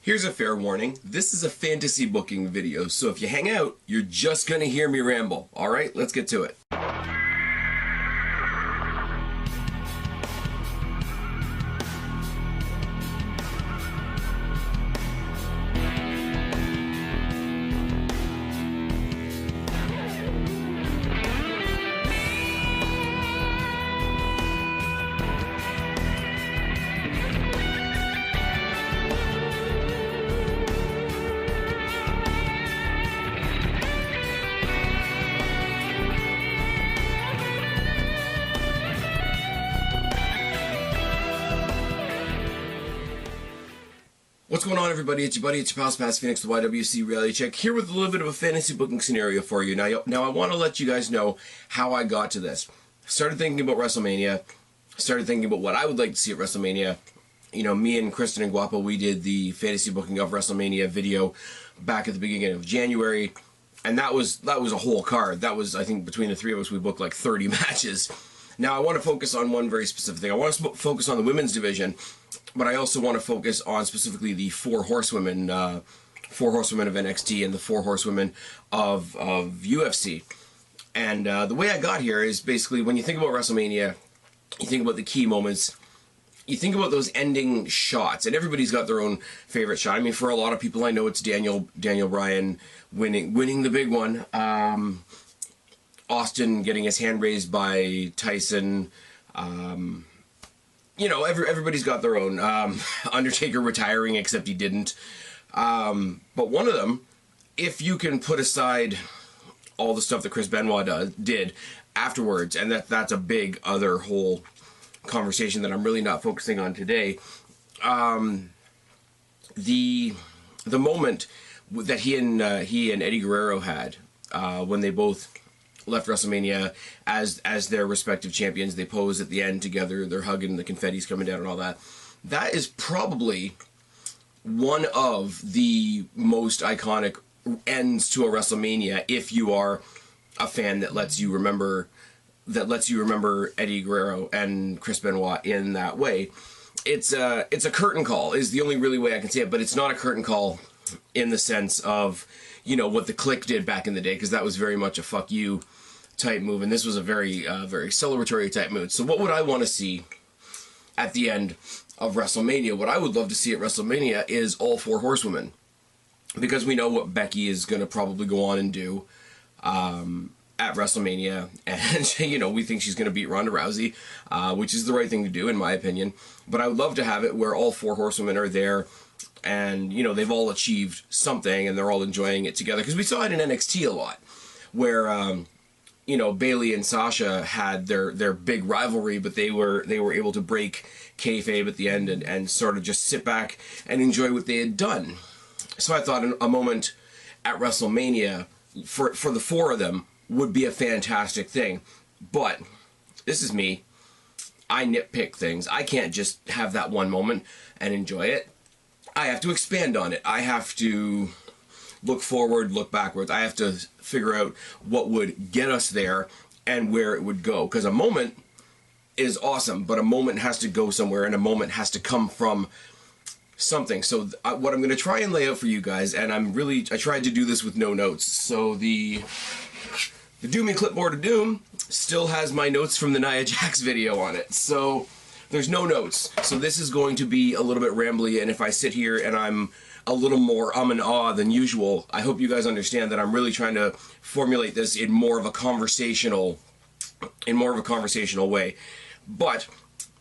Here's a fair warning, this is a fantasy booking video, so if you hang out, you're just gonna hear me ramble. Alright, let's get to it. What's going on, everybody? It's your buddy, it's your pal Spaz Phoenix, the YWC Reality Check, here with a little bit of a fantasy booking scenario for you. Now I want to let you guys know how I got to this. Started thinking about WrestleMania, started thinking about what I would like to see at WrestleMania. You know, me and Kristen and Guapo, we did the fantasy booking of WrestleMania video back at the beginning of January, and that was a whole card. That was, I think, between the three of us, we booked like 30 matches. Now I want to focus on one very specific thing. I want to focus on the women's division, but I also want to focus on specifically the four horsewomen of NXT and the four horsewomen of UFC. And the way I got here is basically when you think about WrestleMania, you think about the key moments, you think about those ending shots, and everybody's got their own favorite shot. I mean, for a lot of people, I know it's Daniel Bryan winning the big one. Austin getting his hand raised by Tyson. You know, everybody's got their own. Undertaker retiring, except he didn't. But one of them, if you can put aside all the stuff that Chris Benoit did afterwards, and that's a big other whole conversation that I'm really not focusing on today. The moment that he and Eddie Guerrero had when they both left WrestleMania as their respective champions, they pose at the end together, they're hugging, the confetti's coming down and all that. That is probably one of the most iconic ends to a WrestleMania if you are a fan that lets you remember Eddie Guerrero and Chris Benoit in that way. It's a curtain call is the only really way I can say it, but it's not a curtain call in the sense of, you know, what the Click did back in the day, because that was very much a fuck you type move, and this was a very celebratory type move. So what would I want to see at the end of WrestleMania? What I would love to see at WrestleMania is all four horsewomen, because we know what Becky is going to probably go on and do at WrestleMania, and you know, we think she's going to beat Ronda Rousey, which is the right thing to do in my opinion. But I would love to have it where all four horsewomen are there, and you know, they've all achieved something and they're all enjoying it together, because we saw it in NXT a lot where you know, Bayley and Sasha had their big rivalry, but they were able to break kayfabe at the end and sort of just sit back and enjoy what they had done. So I thought a moment at WrestleMania for the four of them would be a fantastic thing. But this is me. I nitpick things. I can't just have that one moment and enjoy it. I have to expand on it. I have to look forward, look backwards. I have to figure out what would get us there and where it would go. Because a moment is awesome, but a moment has to go somewhere, and a moment has to come from something. So what I'm going to try and lay out for you guys, and I tried to do this with no notes. So the Do Me Clipboard of Doom still has my notes from the Nia Jax video on it. So there's no notes. So this is going to be a little bit rambly, and if I sit here and I'm a little more and ah than usual, I hope you guys understand that I'm really trying to formulate this in more of a conversational way. But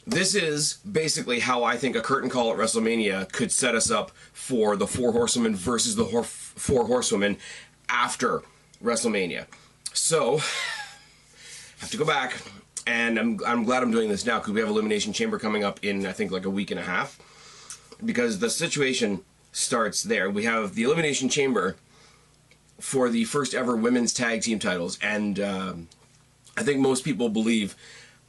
this is basically how I think a curtain call at WrestleMania could set us up for the four horsewomen versus the four horsewomen after WrestleMania. So I have to go back, and I'm glad I'm doing this now, because we have Elimination Chamber coming up in, I think, like a week and a half, because the situation starts there. We have the Elimination Chamber for the first ever women's tag team titles, and I think most people believe,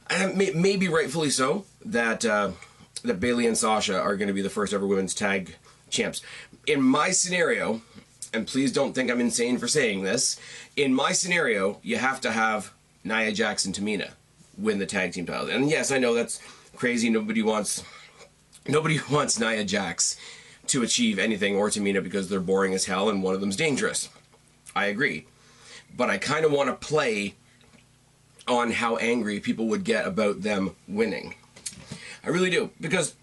and maybe rightfully so, that that Bayley and Sasha are going to be the first ever women's tag champs. In my scenario, and please don't think I'm insane for saying this, in my scenario, you have to have Nia Jax and Tamina win the tag team titles. And yes, I know that's crazy. Nobody wants Nia Jax to achieve anything, or Tamina because they're boring as hell and one of them's dangerous. I agree. But I kind of want to play on how angry people would get about them winning. I really do. Because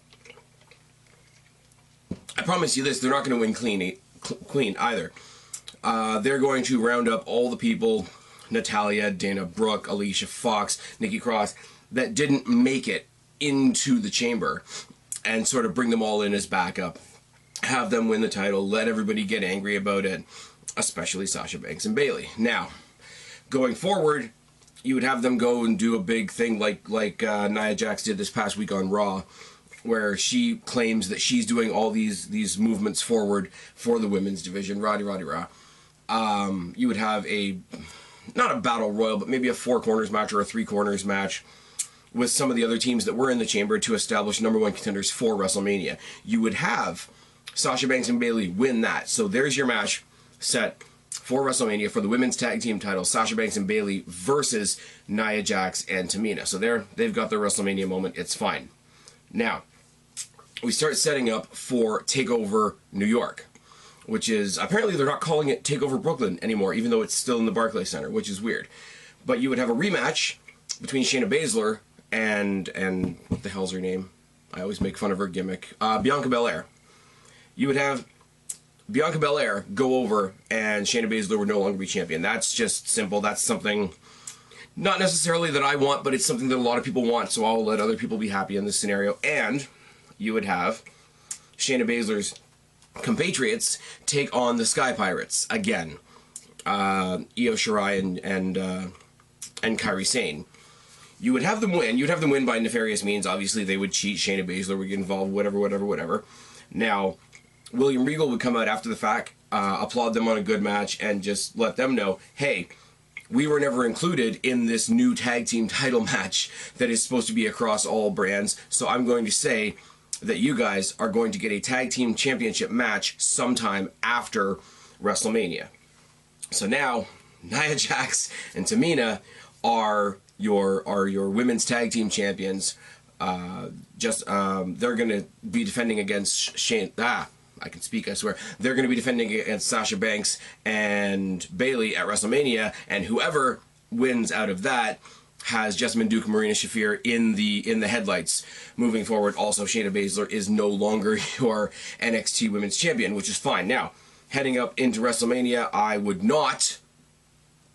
I promise you this, they're not going to win clean either. They're going to round up all the people, Natalya, Dana Brooke, Alicia Fox, Nikki Cross, that didn't make it into the chamber, and sort of bring them all in as backup. Have them win the title, let everybody get angry about it, especially Sasha Banks and Bayley. Now, going forward, you would have them go and do a big thing like Nia Jax did this past week on Raw, where she claims that she's doing all these movements forward for the women's division. Rah. You would have not a battle royal, but maybe a 4 corners match or a 3 corners match with some of the other teams that were in the chamber to establish #1 contenders for WrestleMania. You would have Sasha Banks and Bayley win that. So there's your match set for WrestleMania for the women's tag team title, Sasha Banks and Bayley versus Nia Jax and Tamina. So they've got their WrestleMania moment. It's fine. Now, we start setting up for TakeOver New York, which is, apparently they're not calling it TakeOver Brooklyn anymore, even though it's still in the Barclays Center, which is weird. But you would have a rematch between Shayna Baszler and what the hell's her name? I always make fun of her gimmick. Bianca Belair. You would have Bianca Belair go over, and Shayna Baszler would no longer be champion. That's just simple. That's something not necessarily that I want, but it's something that a lot of people want, so I'll let other people be happy in this scenario. And you would have Shayna Baszler's compatriots take on the Sky Pirates again. Io Shirai and Kairi Sane. You would have them win. You'd have them win by nefarious means. Obviously, they would cheat. Shayna Baszler would get involved, whatever. Now, William Regal would come out after the fact, applaud them on a good match, and just let them know, hey, we were never included in this new tag team title match that is supposed to be across all brands, so I'm going to say that you guys are going to get a tag team championship match sometime after WrestleMania. So now, Nia Jax and Tamina are your women's tag team champions. They're going to be defending against I can speak, I swear. They're going to be defending against Sasha Banks and Bayley at WrestleMania, and whoever wins out of that has Jessamine Duke and Marina Shafir in the headlights moving forward. Also, Shayna Baszler is no longer your NXT Women's Champion, which is fine. Now, heading up into WrestleMania, I would not,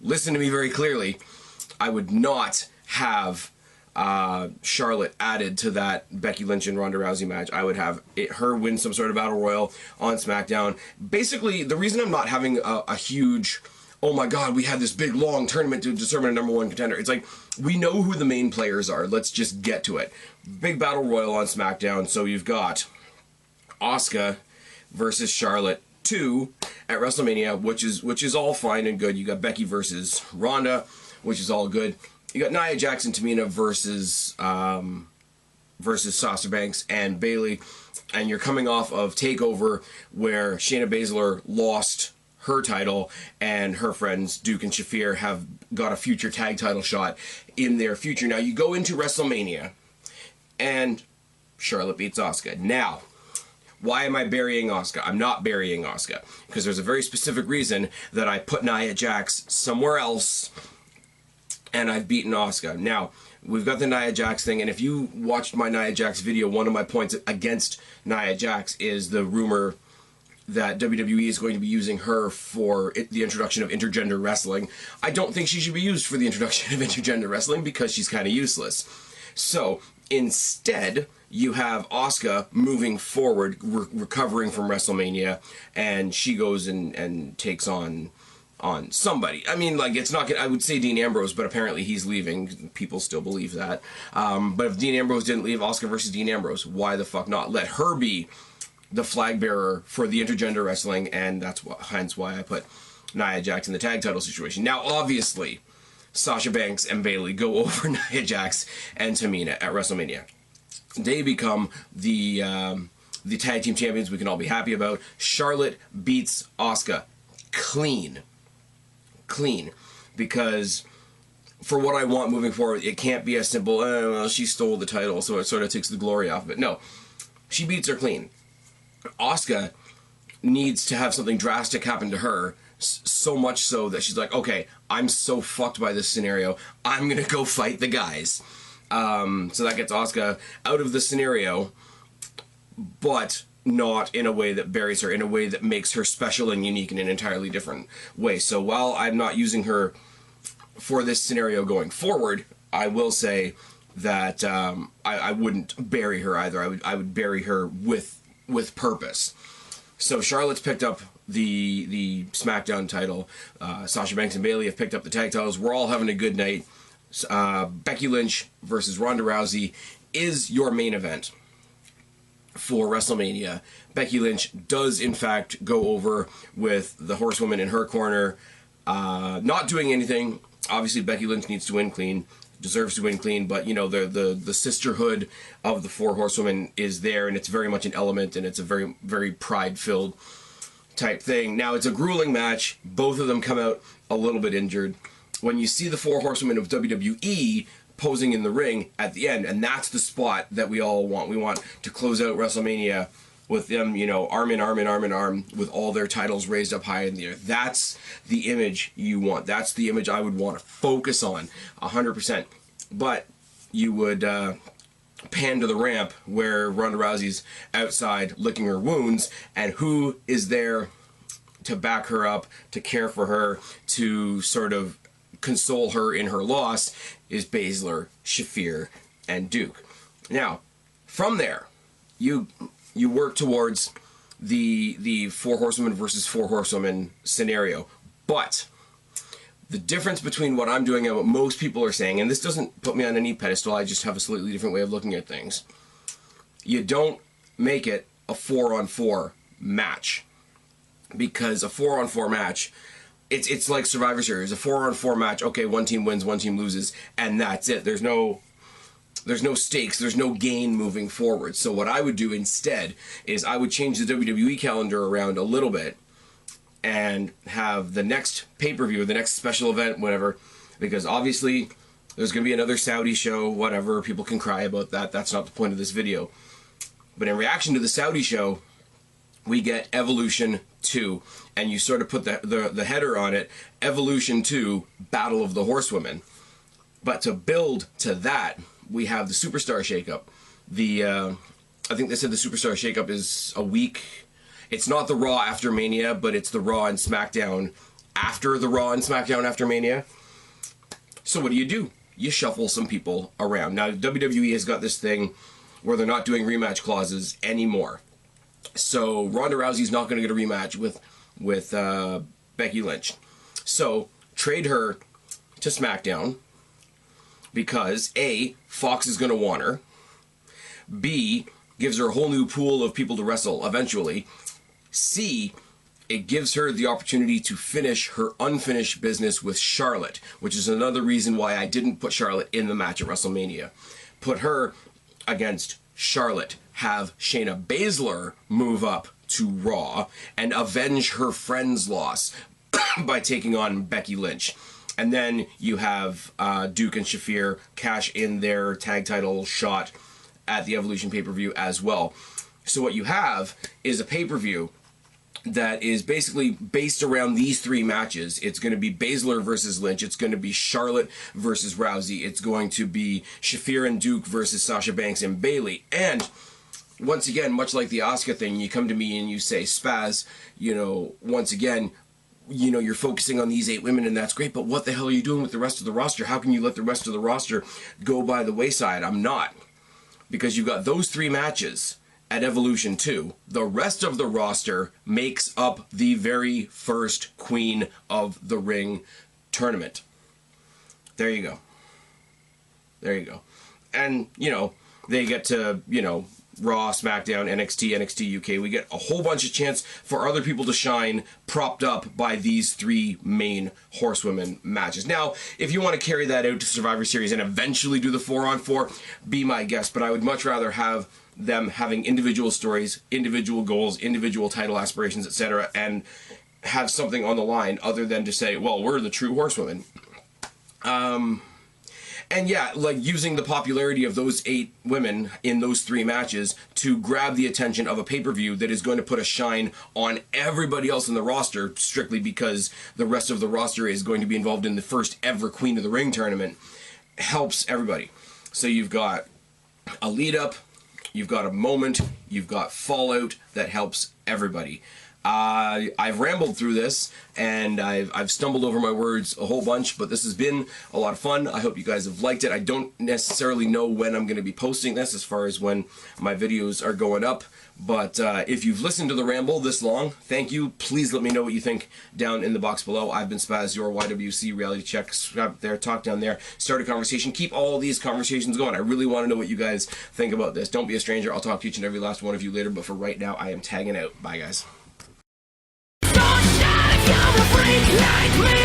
listen to me very clearly, I would not have Charlotte added to that Becky Lynch and Ronda Rousey match. I would have her win some sort of battle royal on SmackDown. Basically, the reason I'm not having a huge, oh my god, we had this big long tournament to determine a #1 contender. It's like, we know who the main players are. Let's just get to it. Big battle royal on SmackDown. So you've got Asuka versus Charlotte 2 at WrestleMania, which is all fine and good. You got Becky versus Ronda, which is all good. You got Nia Jax and Tamina versus Sasha Banks and Bayley, and you're coming off of TakeOver, where Shayna Baszler lost her title, and her friends Duke and Shafir have got a future tag title shot in their future. Now you go into WrestleMania, and Charlotte beats Asuka. Now, why am I burying Asuka? I'm not burying Asuka, because there's a very specific reason that I put Nia Jax somewhere else, and I've beaten Asuka. Now, we've got the Nia Jax thing, and if you watched my Nia Jax video, one of my points against Nia Jax is the rumor that WWE is going to be using her for the introduction of intergender wrestling. I don't think she should be used for the introduction of intergender wrestling, because she's kind of useless. So, instead, you have Asuka moving forward, recovering from WrestleMania, and she goes and takes on somebody. I mean, like, it's not gonna, I would say Dean Ambrose, but apparently he's leaving. People still believe that. But if Dean Ambrose didn't leave, Asuka versus Dean Ambrose, why the fuck not? Let her be the flag bearer for the intergender wrestling, and that's hence why I put Nia Jax in the tag title situation. Now, obviously, Sasha Banks and Bayley go over Nia Jax and Tamina at WrestleMania. They become the tag team champions we can all be happy about. Charlotte beats Asuka clean, because for what I want moving forward, it can't be as simple, well, she stole the title, so it sort of takes the glory off of it. No, she beats her clean. Asuka needs to have something drastic happen to her, so much so that she's like, okay, I'm so fucked by this scenario, I'm gonna go fight the guys. So that gets Asuka out of the scenario, but not in a way that buries her, in a way that makes her special and unique in an entirely different way. So while I'm not using her for this scenario going forward, I will say that I wouldn't bury her either. I would bury her with purpose. So Charlotte's picked up the SmackDown title. Sasha Banks and Bayley have picked up the tag titles. We're all having a good night. Becky Lynch versus Ronda Rousey is your main event for WrestleMania. Becky Lynch does in fact go over with the Horsewomen in her corner, not doing anything. Obviously Becky Lynch needs to win clean, deserves to win clean, but you know, the sisterhood of the four Horsewomen is there, and it's very much an element, and it's a very, very pride-filled type thing. Now, it's a grueling match. Both of them come out a little bit injured. When you see the four Horsewomen of WWE posing in the ring at the end, and that's the spot that we all want. We want to close out WrestleMania with them, you know, arm in arm in arm in arm, with all their titles raised up high in the air. That's the image you want. That's the image I would want to focus on 100%. But you would pan to the ramp where Ronda Rousey's outside licking her wounds, and who is there to back her up, to care for her, to sort of console her in her loss, is Baszler, Shafir, and Duke. Now, from there, you work towards the four horsewomen versus four horsewomen scenario. But the difference between what I'm doing and what most people are saying, and this doesn't put me on any pedestal, I just have a slightly different way of looking at things. You don't make it a 4-on-4 match, because a 4-on-4 match, it's like Survivor Series. A 4-on-4 match, okay, one team wins, one team loses, and that's it. There's no stakes, there's no gain moving forward. So what I would do instead is I would change the WWE calendar around a little bit and have the next pay-per-view, the next special event, whatever, because obviously there's going to be another Saudi show, whatever, people can cry about that, that's not the point of this video. But in reaction to the Saudi show, we get Evolution 2, and you sort of put the header on it, Evolution 2, Battle of the Horsewomen. But to build to that, we have the Superstar Shakeup. I think they said the Superstar Shakeup is a week. It's not the Raw after Mania, but it's the Raw and SmackDown after the Raw and SmackDown after Mania. So what do? You shuffle some people around. Now, WWE has got this thing where they're not doing rematch clauses anymore. So Ronda Rousey's not going to get a rematch with Becky Lynch. So trade her to SmackDown, because A, Fox is going to want her. B, gives her a whole new pool of people to wrestle eventually. C, it gives her the opportunity to finish her unfinished business with Charlotte, which is another reason why I didn't put Charlotte in the match at WrestleMania. Put her against Charlotte. Have Shayna Baszler move up to Raw and avenge her friend's loss by taking on Becky Lynch. And then you have Duke and Shafir cash in their tag title shot at the Evolution pay-per-view as well. So what you have is a pay-per-view that is basically based around these three matches. It's going to be Baszler versus Lynch. It's going to be Charlotte versus Rousey. It's going to be Shafir and Duke versus Sasha Banks and Bayley. And once again, much like the Asuka thing, you come to me and you say, Spaz, you know, once again, you know, you're focusing on these 8 women and that's great, but what the hell are you doing with the rest of the roster? How can you let the rest of the roster go by the wayside? I'm not. Because you've got those 3 matches at Evolution 2. The rest of the roster makes up the very first Queen of the Ring tournament. There you go. There you go. And, you know, they get to, you know, Raw, SmackDown, NXT, NXT UK. We get a whole bunch of chance for other people to shine, propped up by these 3 main horsewomen matches. Now, if you want to carry that out to Survivor Series and eventually do the 4-on-4, be my guest. But I would much rather have them having individual stories, individual goals, individual title aspirations, etc., and have something on the line other than to say, well, we're the true horsewomen. And yeah, like using the popularity of those 8 women in those 3 matches to grab the attention of a pay-per-view that is going to put a shine on everybody else in the roster, strictly because the rest of the roster is going to be involved in the first ever Queen of the Ring tournament, helps everybody. So you've got a lead up, you've got a moment, you've got fallout that helps everybody. I've rambled through this, and I've stumbled over my words a whole bunch, but this has been a lot of fun. I hope you guys have liked it. I don't necessarily know when I'm going to be posting this as far as when my videos are going up, but if you've listened to the ramble this long, thank you. Please let me know what you think down in the box below. I've been Spaz, your YWC reality check. Subscribe there, talk down there, start a conversation. Keep all these conversations going. I really want to know what you guys think about this. Don't be a stranger. I'll talk to each and every last one of you later, but for right now, I am tagging out. Bye, guys. Freak like me.